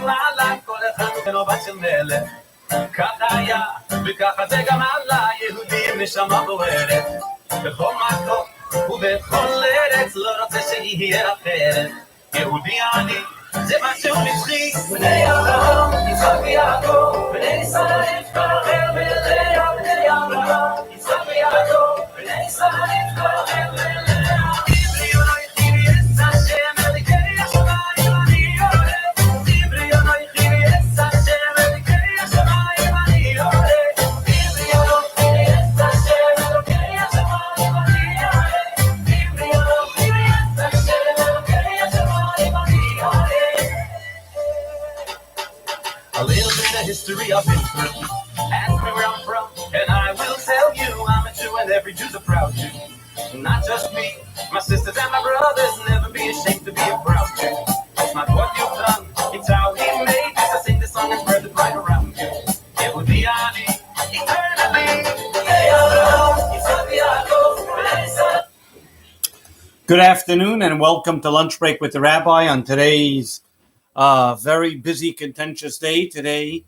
מעלה, כל אחד הוא בת של מלך. ככה היה, וככה זה גם עלה, יהודים נשמה בוערת. בכל מקום ובכל ארץ, לא רוצה שיהיה אחרת. יהודי אני, זה משהו נצחי. בני אברהם, יצחק ויעקב, בני ישראל כל אחר ולאה. בני אברהם, יצחק ויעקב, בני ישראל כל אחר ולאה. History I've been through. Ask me where I'm from, and I will tell you I'm a Jew, and every Jew's a proud Jew. Not just me, my sisters and my brothers. Never be ashamed to be a proud Jew. It's not what you've done, it's how He made you. So sing this song and spread it right around you. Yehudi ani, eternally. Good afternoon, and welcome to Lunch Break with the Rabbi on today's very busy, contentious day. Today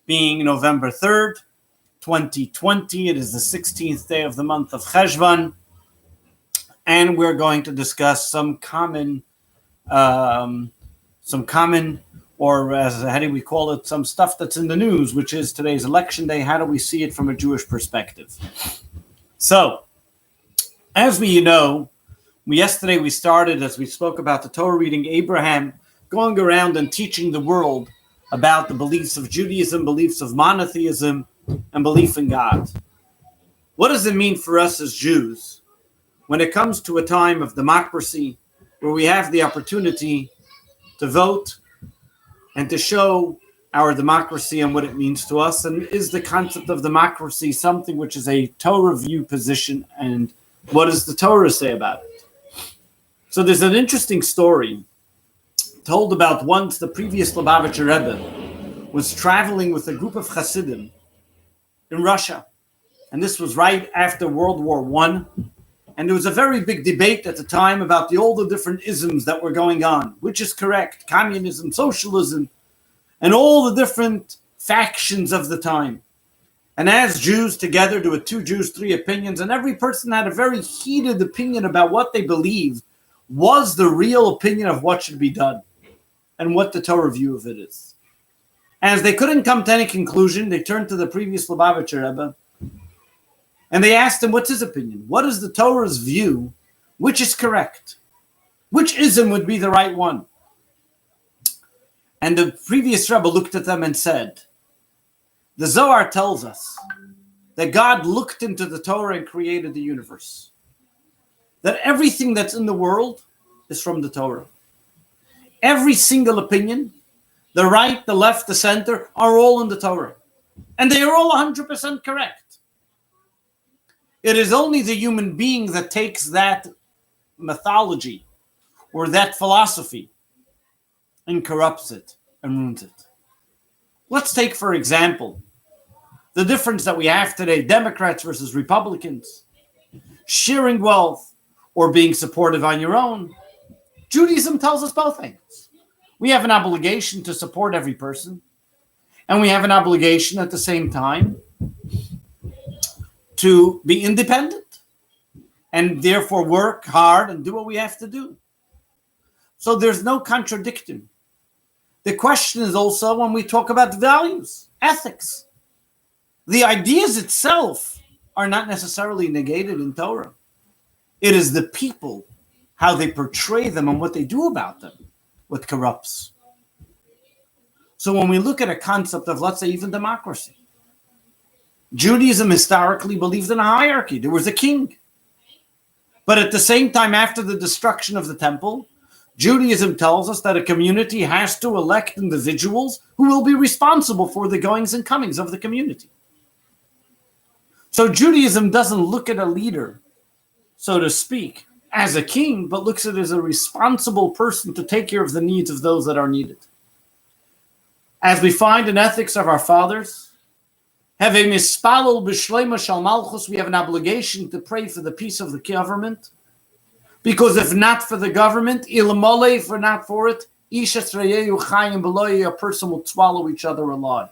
being November 3rd, 2020. It is the 16th day of the month of Cheshvan, and we're going to discuss some common, or as how do we call it, some stuff that's in the news, which is today's election day. How do we see it from a Jewish perspective? So, as we know, yesterday we started, as we spoke about the Torah reading, Abraham going around and teaching the world about the beliefs of Judaism, beliefs of monotheism, and belief in God. What does it mean for us as Jews when it comes to a time of democracy where we have the opportunity to vote and to show our democracy and what it means to us? And is the concept of democracy something which is a Torah view position, and what does the Torah say about it? So there's an interesting story told about once the previous Lubavitcher Rebbe was traveling with a group of Hasidim in Russia. And this was right after World War I. And there was a very big debate at the time about all the different isms that were going on. Which is correct? Communism, socialism, and all the different factions of the time. And as Jews together, there were two Jews, three opinions, and every person had a very heated opinion about what they believed was the real opinion of what should be done and what the Torah view of it is. As they couldn't come to any conclusion, they turned to the previous Lubavitcher Rebbe and they asked him, what's his opinion? What is the Torah's view? Which is correct? Which ism would be the right one? And the previous Rebbe looked at them and said, the Zohar tells us that God looked into the Torah and created the universe. That everything that's in the world is from the Torah. Every single opinion, the right, the left, the center, are all in the Torah. And they are all 100% correct. It is only the human being that takes that mythology or that philosophy and corrupts it and ruins it. Let's take, for example, the difference that we have today, Democrats versus Republicans, sharing wealth or being supportive on your own. Judaism tells us both things. We have an obligation to support every person, and we have an obligation at the same time to be independent and therefore work hard and do what we have to do. So there's no contradiction. The question is also when we talk about values, ethics. The ideas itself are not necessarily negated in Torah. It is the people, how they portray them and what they do about them, what corrupts. So when we look at a concept of, let's say, even democracy, Judaism historically believed in a hierarchy. There was a king. But at the same time, after the destruction of the temple, Judaism tells us that a community has to elect individuals who will be responsible for the goings and comings of the community. So Judaism doesn't look at a leader, so to speak, as a king, but looks at it as a responsible person to take care of the needs of those that are needed. As we find in ethics of our fathers, we have an obligation to pray for the peace of the government, because if not for the government, if not for it, A person will swallow each other alive.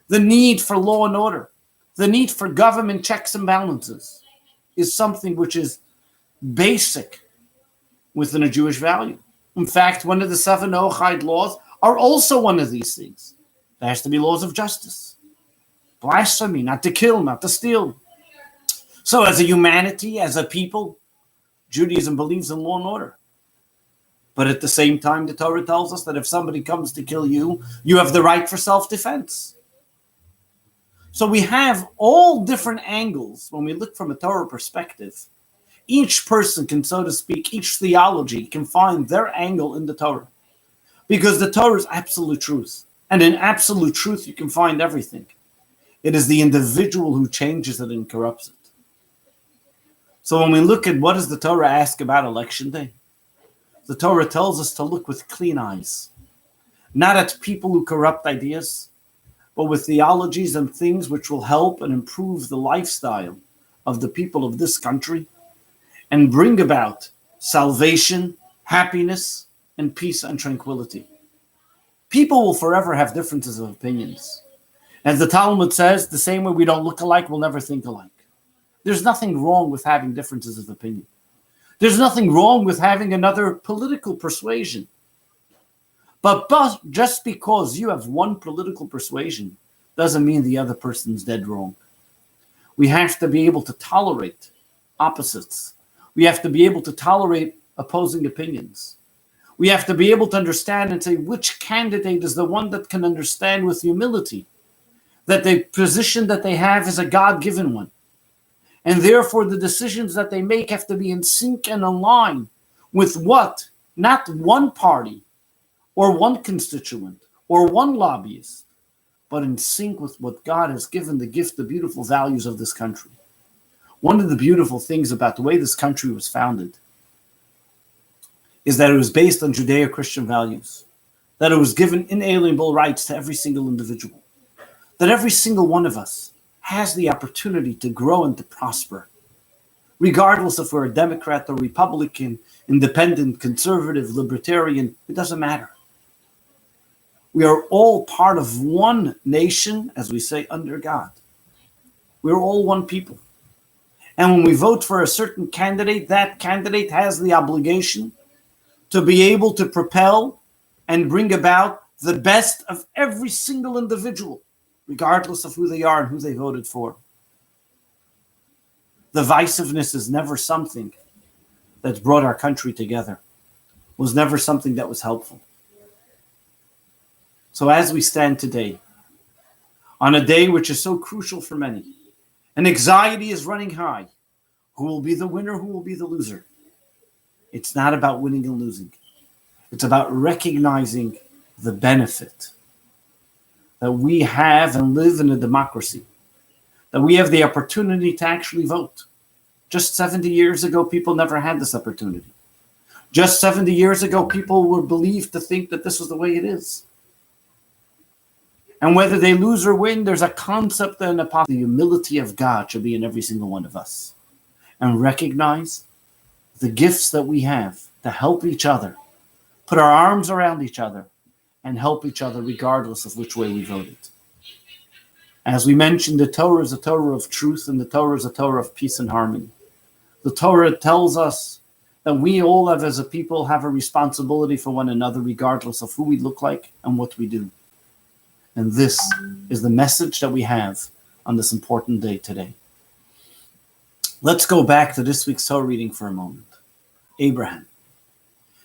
The need for law and order, the need for government checks and balances is something which is basic within a Jewish value. In fact, one of the 7 Noahide laws are also one of these things. There has to be laws of justice. Blasphemy, not to kill, not to steal. So as a humanity, as a people, Judaism believes in law and order. But at the same time, the Torah tells us that if somebody comes to kill you, you have the right for self-defense. So we have all different angles when we look from a Torah perspective. Each person can, so to speak, each theology can find their angle in the Torah. Because the Torah is absolute truth. And in absolute truth, you can find everything. It is the individual who changes it and corrupts it. So when we look at what does the Torah ask about election day, the Torah tells us to look with clean eyes, not at people who corrupt ideas, but with theologies and things which will help and improve the lifestyle of the people of this country and bring about salvation, happiness, and peace and tranquility. People will forever have differences of opinions. As the Talmud says, the same way we don't look alike, we'll never think alike. There's nothing wrong with having differences of opinion. There's nothing wrong with having another political persuasion. But just because you have one political persuasion doesn't mean the other person's dead wrong. We have to be able to tolerate opposites. We have to be able to tolerate opposing opinions. We have to be able to understand and say which candidate is the one that can understand with humility that the position that they have is a God-given one. And therefore, the decisions that they make have to be in sync and align with what? Not one party or one constituent or one lobbyist, but in sync with what God has given the gift, the beautiful values of this country. One of the beautiful things about the way this country was founded is that it was based on Judeo-Christian values, that it was given inalienable rights to every single individual, that every single one of us has the opportunity to grow and to prosper, regardless if we're a Democrat or Republican, independent, conservative, libertarian, it doesn't matter. We are all part of one nation, as we say, under God. We're all one people. And when we vote for a certain candidate, that candidate has the obligation to be able to propel and bring about the best of every single individual, regardless of who they are and who they voted for. Divisiveness is never something that's brought our country together, was never something that was helpful. So as we stand today, on a day which is so crucial for many, and anxiety is running high, who will be the winner, who will be the loser? It's not about winning and losing. It's about recognizing the benefit that we have and live in a democracy, that we have the opportunity to actually vote. Just 70 years ago, people never had this opportunity. Just 70 years ago, people were believed to think that this was the way it is. And whether they lose or win, there's a concept and the humility of God should be in every single one of us. And recognize the gifts that we have to help each other, put our arms around each other, and help each other regardless of which way we voted. As we mentioned, the Torah is a Torah of truth, and the Torah is a Torah of peace and harmony. The Torah tells us that we all have, as a people, have a responsibility for one another, regardless of who we look like and what we do. And this is the message that we have on this important day today. Let's go back to this week's Torah reading for a moment. Abraham.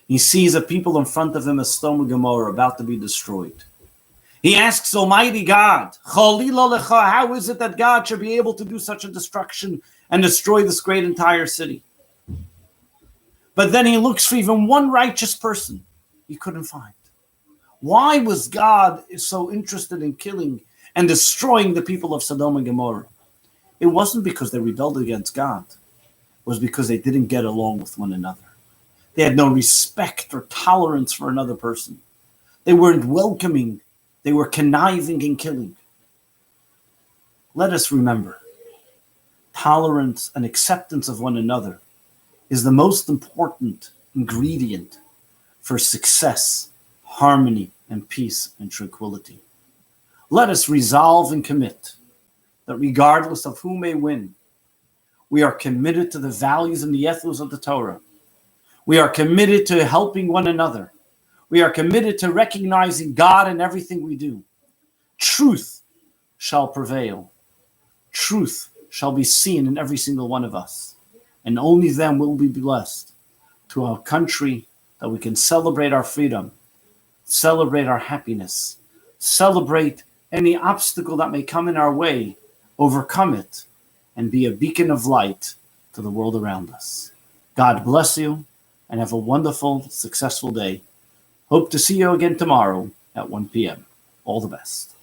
He sees a people in front of him, as Sodom and Gomorrah, about to be destroyed. He asks Almighty God, Chalila lecha, how is it that God should be able to do such a destruction and destroy this great entire city? But then he looks for even one righteous person he couldn't find. Why was God so interested in killing and destroying the people of Sodom and Gomorrah? It wasn't because they rebelled against God. It was because they didn't get along with one another. They had no respect or tolerance for another person. They weren't welcoming. They were conniving and killing. Let us remember, tolerance and acceptance of one another is the most important ingredient for success harmony and peace and tranquility. Let us resolve and commit that regardless of who may win, we are committed to the values and the ethos of the Torah. We are committed to helping one another. We are committed to recognizing God in everything we do. Truth shall prevail. Truth shall be seen in every single one of us. And only then will we be blessed to a country that we can celebrate our freedom, celebrate our happiness, celebrate any obstacle that may come in our way, overcome it, and be a beacon of light to the world around us. God bless you and have a wonderful, successful day. Hope to see you again tomorrow at 1 p.m. All the best.